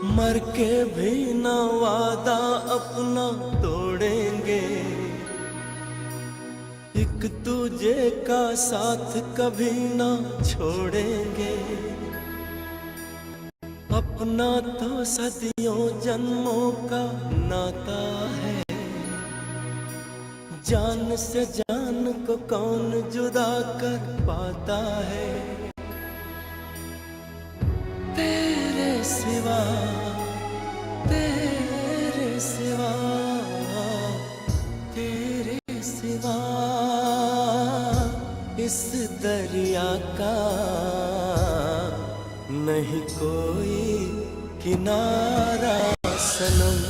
मर के भी ना वादा अपना तोड़ेंगे, एक तुझे का साथ कभी ना छोड़ेंगे। अपना तो सदियों जन्मों का नाता है, जान से जान को कौन जुदा कर पाता है। तेरे सिवा, तेरे सिवा, तेरे सिवा इस दरिया का नहीं कोई किनारा सनम।